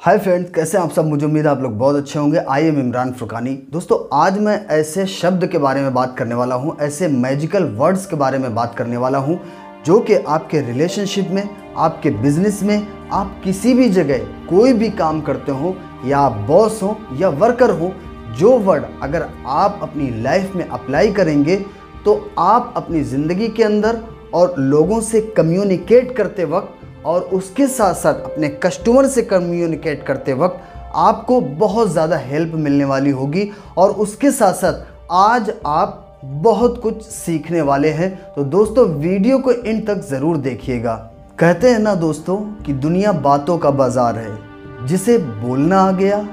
Hi friends, कैसे हैं आप सब। मुझे उम्मीद है आप लोग बहुत अच्छे होंगे। I am Imran Furqani. दोस्तों, आज मैं ऐसे शब्द के बारे में बात करने वाला हूं, ऐसे मैजिकल वर्ड्स के बारे में बात करने वाला हूं जो कि आपके रिलेशनशिप में, आपके बिजनेस में, आप किसी भी जगह कोई भी काम करते हो, या आप बॉस हो या वर्कर हो, जो वर्ड अगर आप अपनी लाइफ में अप्लाई करेंगे तो आप अपनी ज़िंदगी के अंदर और लोगों से कम्युनिकेट करते वक्त और उसके साथ साथ अपने कस्टमर से कम्युनिकेट करते वक्त आपको बहुत ज़्यादा हेल्प मिलने वाली होगी। और उसके साथ साथ आज आप बहुत कुछ सीखने वाले हैं। तो दोस्तों, वीडियो को एंड तक ज़रूर देखिएगा। कहते हैं ना दोस्तों कि दुनिया बातों का बाजार है, जिसे बोलना आ गया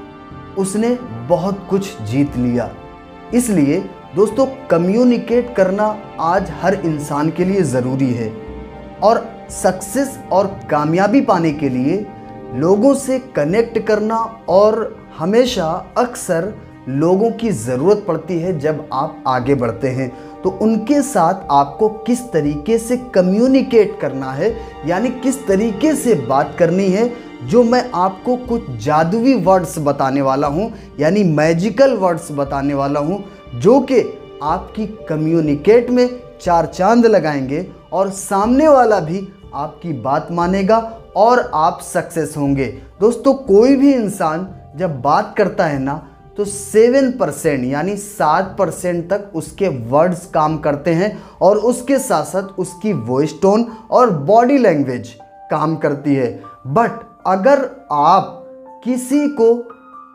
उसने बहुत कुछ जीत लिया। इसलिए दोस्तों, कम्युनिकेट करना आज हर इंसान के लिए ज़रूरी है। और सक्सेस और कामयाबी पाने के लिए लोगों से कनेक्ट करना, और हमेशा अक्सर लोगों की ज़रूरत पड़ती है जब आप आगे बढ़ते हैं। तो उनके साथ आपको किस तरीके से कम्युनिकेट करना है, यानी किस तरीके से बात करनी है, जो मैं आपको कुछ जादुई वर्ड्स बताने वाला हूं, यानी मैजिकल वर्ड्स बताने वाला हूं, जो कि आपकी कम्युनिकेट में चार चांद लगाएंगे और सामने वाला भी आपकी बात मानेगा और आप सक्सेस होंगे। दोस्तों, कोई भी इंसान जब बात करता है ना तो 7% यानी 7% तक उसके वर्ड्स काम करते हैं, और उसके साथ साथ उसकी वॉइस टोन और बॉडी लैंग्वेज काम करती है। बट अगर आप किसी को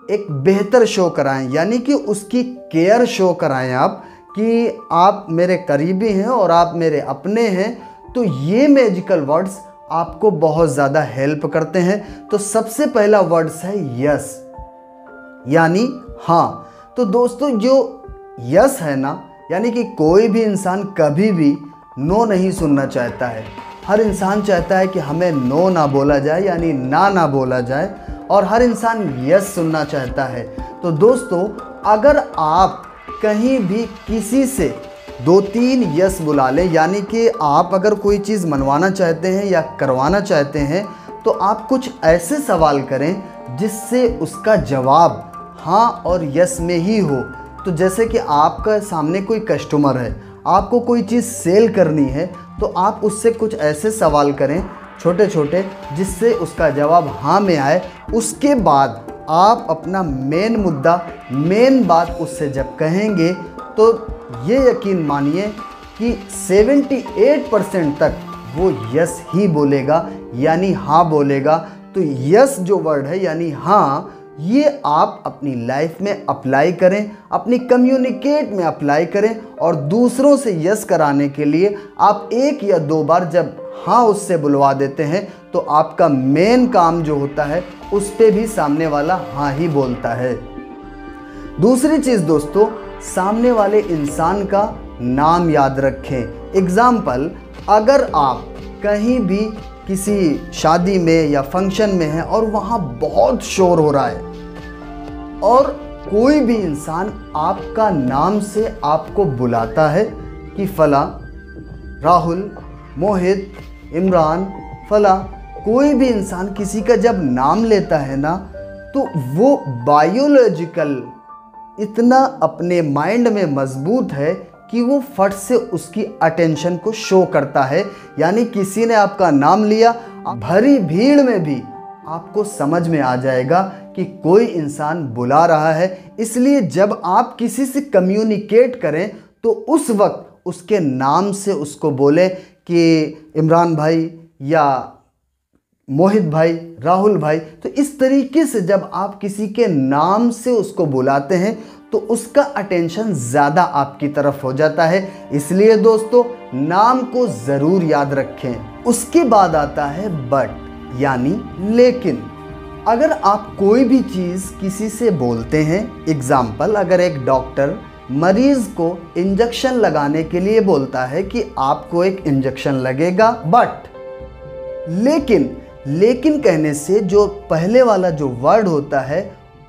एक बेहतर शो कराएं, यानी कि उसकी केयर शो कराएं आप कि आप मेरे करीबी हैं और आप मेरे अपने हैं, तो ये मैजिकल वर्ड्स आपको बहुत ज़्यादा हेल्प करते हैं। तो सबसे पहला वर्ड्स है यस, यानी हाँ। तो दोस्तों, जो यस है ना, यानी कि कोई भी इंसान कभी भी नो नहीं सुनना चाहता है। हर इंसान चाहता है कि हमें नो ना बोला जाए, यानी ना बोला जाए, और हर इंसान यस सुनना चाहता है। तो दोस्तों, अगर आप कहीं भी किसी से 2-3 यस बुला लें, यानी कि आप अगर कोई चीज़ मनवाना चाहते हैं या करवाना चाहते हैं, तो आप कुछ ऐसे सवाल करें जिससे उसका जवाब हाँ और यस में ही हो। तो जैसे कि आपका सामने कोई कस्टमर है, आपको कोई चीज़ सेल करनी है, तो आप उससे कुछ ऐसे सवाल करें छोटे छोटे जिससे उसका जवाब हाँ में आए। उसके बाद आप अपना मेन मुद्दा, मेन बात उससे जब कहेंगे, तो ये यकीन मानिए कि 78% तक वो यस ही बोलेगा, यानी हाँ बोलेगा। तो यस जो वर्ड है, यानी हाँ, ये आप अपनी लाइफ में अप्लाई करें, अपनी कम्युनिकेट में अप्लाई करें, और दूसरों से यस कराने के लिए आप 1 या 2 बार जब हाँ उससे बुलवा देते हैं, तो आपका मेन काम जो होता है उस पे भी सामने वाला हाँ ही बोलता है। दूसरी चीज़ दोस्तों, सामने वाले इंसान का नाम याद रखें। एग्जाम्पल, अगर आप कहीं भी किसी शादी में या फंक्शन में हैं और वहाँ बहुत शोर हो रहा है, और कोई भी इंसान आपका नाम से आपको बुलाता है कि फला, राहुल, मोहित, इमरान, फला, कोई भी इंसान किसी का जब नाम लेता है ना, तो वो बायोलॉजिकल इतना अपने माइंड में मजबूत है कि वो फट से उसकी अटेंशन को शो करता है। यानी किसी ने आपका नाम लिया, भरी भीड़ में भी आपको समझ में आ जाएगा कि कोई इंसान बुला रहा है। इसलिए जब आप किसी से कम्युनिकेट करें तो उस वक्त उसके नाम से उसको बोले कि इमरान भाई या मोहित भाई, राहुल भाई। तो इस तरीके से जब आप किसी के नाम से उसको बुलाते हैं तो उसका अटेंशन ज़्यादा आपकी तरफ हो जाता है। इसलिए दोस्तों, नाम को ज़रूर याद रखें। उसके बाद आता है बट, यानी लेकिन। अगर आप कोई भी चीज़ किसी से बोलते हैं, एग्जाम्पल, अगर एक डॉक्टर मरीज़ को इंजेक्शन लगाने के लिए बोलता है कि आपको एक इंजेक्शन लगेगा, बट लेकिन कहने से जो पहले वाला जो वर्ड होता है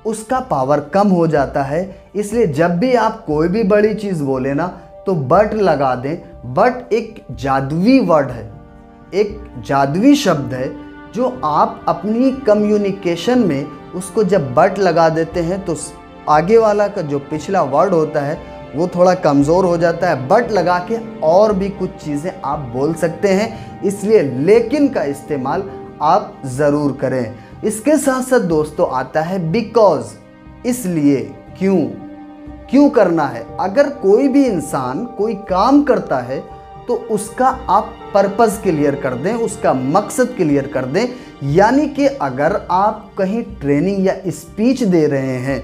उसका पावर कम हो जाता है। इसलिए जब भी आप कोई भी बड़ी चीज़ बोले ना, तो बट लगा दें। बट एक जादुई वर्ड है, एक जादुई शब्द है जो आप अपनी कम्युनिकेशन में उसको जब बट लगा देते हैं तो आगे वाला का जो पिछला वर्ड होता है वो थोड़ा कमज़ोर हो जाता है। बट लगा के और भी कुछ चीज़ें आप बोल सकते हैं, इसलिए लेकिन का इस्तेमाल आप ज़रूर करें। इसके साथ साथ दोस्तों आता है बिकॉज, इसलिए, क्यों करना है। अगर कोई भी इंसान कोई काम करता है तो उसका आप पर्पस क्लियर कर दें, उसका मकसद क्लियर कर दें। यानी कि अगर आप कहीं ट्रेनिंग या स्पीच दे रहे हैं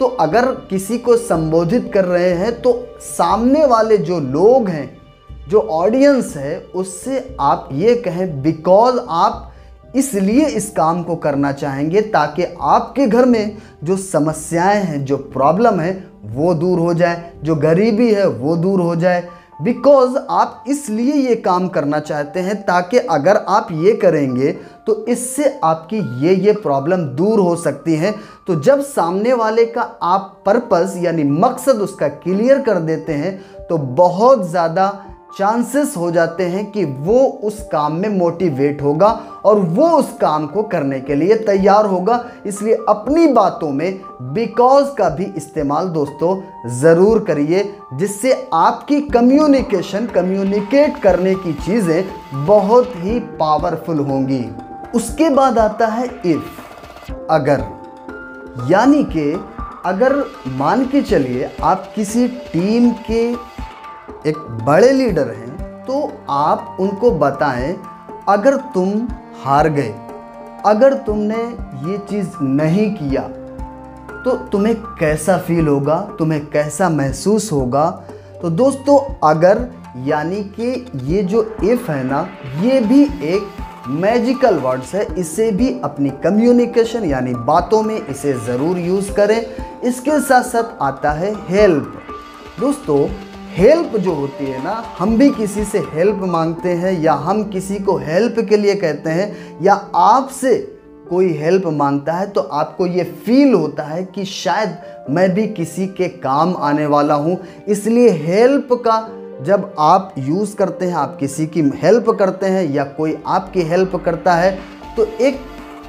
तो अगर किसी को संबोधित कर रहे हैं तो सामने वाले जो लोग हैं, जो ऑडियंस है, उससे आप ये कहें बिकॉज आप इसलिए इस काम को करना चाहेंगे ताकि आपके घर में जो समस्याएं हैं, जो प्रॉब्लम है वो दूर हो जाए, जो गरीबी है वो दूर हो जाए। बिकॉज आप इसलिए ये काम करना चाहते हैं ताकि अगर आप ये करेंगे तो इससे आपकी ये प्रॉब्लम दूर हो सकती है। तो जब सामने वाले का आप पर्पस यानी मकसद उसका क्लियर कर देते हैं तो बहुत ज़्यादा चांसेस हो जाते हैं कि वो उस काम में मोटिवेट होगा और वो उस काम को करने के लिए तैयार होगा। इसलिए अपनी बातों में बिकॉज का भी इस्तेमाल दोस्तों ज़रूर करिए, जिससे आपकी कम्युनिकेट करने की चीज़ें बहुत ही पावरफुल होंगी। उसके बाद आता है इफ़, अगर। यानी कि अगर मान के चलिए आप किसी टीम के एक बड़े लीडर हैं तो आप उनको बताएं अगर तुम हार गए, अगर तुमने ये चीज़ नहीं किया तो तुम्हें कैसा फील होगा, तुम्हें कैसा महसूस होगा। तो दोस्तों अगर यानी कि ये जो इफ़ है ना, ये भी एक मैजिकल वर्ड्स है, इसे भी अपनी कम्युनिकेशन यानी बातों में इसे ज़रूर यूज़ करें। इसके साथ साथ आता है हेल्प। दोस्तों हेल्प जो होती है ना, हम भी किसी से हेल्प मांगते हैं या हम किसी को हेल्प के लिए कहते हैं या आपसे कोई हेल्प मांगता है तो आपको ये फील होता है कि शायद मैं भी किसी के काम आने वाला हूँ। इसलिए हेल्प का जब आप यूज़ करते हैं, आप किसी की हेल्प करते हैं या कोई आपकी हेल्प करता है तो एक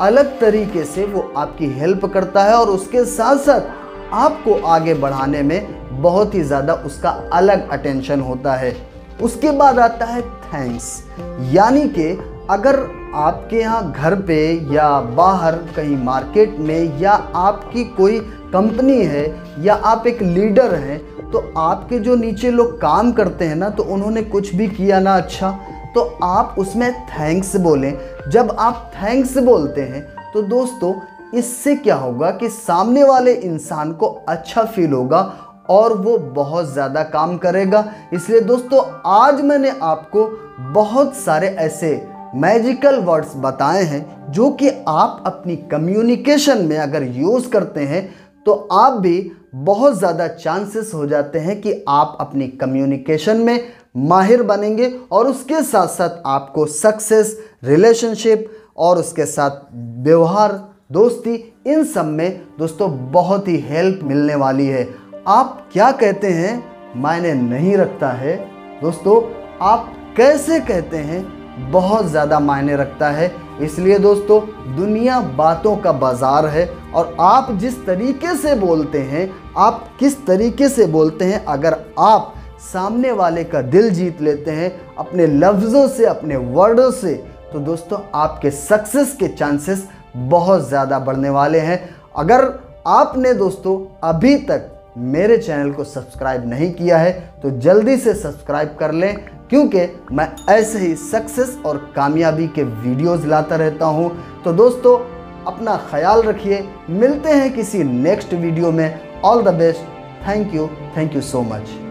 अलग तरीके से वो आपकी हेल्प करता है और उसके साथ साथ आपको आगे बढ़ाने में बहुत ही ज़्यादा उसका अलग अटेंशन होता है। उसके बाद आता है थैंक्स। यानी कि अगर आपके यहाँ घर पे या बाहर कहीं मार्केट में या आपकी कोई कंपनी है या आप एक लीडर हैं तो आपके जो नीचे लोग काम करते हैं ना, तो उन्होंने कुछ भी किया ना अच्छा, तो आप उसमें थैंक्स बोलें। जब आप थैंक्स बोलते हैं तो दोस्तों इससे क्या होगा कि सामने वाले इंसान को अच्छा फील होगा और वो बहुत ज़्यादा काम करेगा। इसलिए दोस्तों आज मैंने आपको बहुत सारे ऐसे मैजिकल वर्ड्स बताए हैं जो कि आप अपनी कम्युनिकेशन में अगर यूज़ करते हैं तो आप भी बहुत ज़्यादा चांसेस हो जाते हैं कि आप अपनी कम्युनिकेशन में माहिर बनेंगे और उसके साथ साथ आपको सक्सेस, रिलेशनशिप और उसके साथ व्यवहार, दोस्ती, इन सब में दोस्तों बहुत ही हेल्प मिलने वाली है। आप क्या कहते हैं मायने नहीं रखता है दोस्तों, आप कैसे कहते हैं बहुत ज़्यादा मायने रखता है। इसलिए दोस्तों दुनिया बातों का बाज़ार है और आप जिस तरीके से बोलते हैं, आप किस तरीके से बोलते हैं, अगर आप सामने वाले का दिल जीत लेते हैं अपने लफ्ज़ों से, अपने वर्डों से, तो दोस्तों आपके सक्सेस के चांसेस बहुत ज़्यादा बढ़ने वाले हैं। अगर आपने दोस्तों अभी तक मेरे चैनल को सब्सक्राइब नहीं किया है तो जल्दी से सब्सक्राइब कर लें, क्योंकि मैं ऐसे ही सक्सेस और कामयाबी के वीडियोज़ लाता रहता हूं। तो दोस्तों अपना ख्याल रखिए, मिलते हैं किसी नेक्स्ट वीडियो में। All the best, thank you so much.